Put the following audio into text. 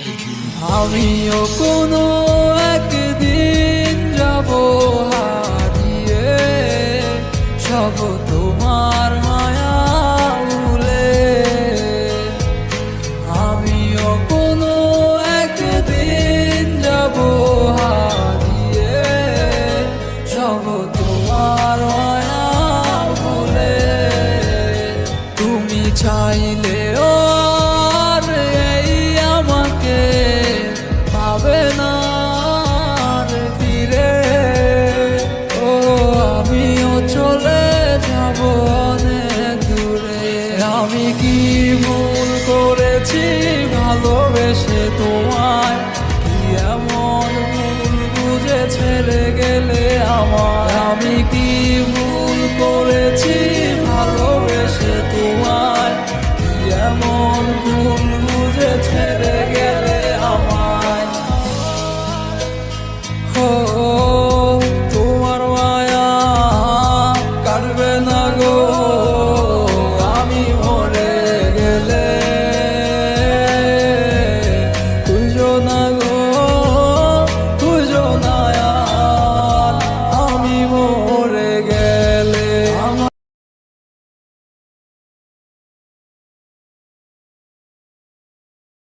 আমিও কোনো একদিন যাব হারিয়ে, সব তোমার মায়া ভুলে। আমিও কোনো একদিন যাব হারিয়ে, সব তোমার মায়া ভুলে। তুমি চাইলেও আর এই আমাকে পাবে না রে ফিরে। ও আমিও চলে যাব অনেক দূরে। আমি কি ভুল করেছি ভালোবেসে তোমায়? কি এমন ভুল বুঝে ছেড়ে গেলে আমার? আমি কি ভুল করেছি ভালোবেসে তোমায়? কি এমন ভুল বুঝে ছেড়ে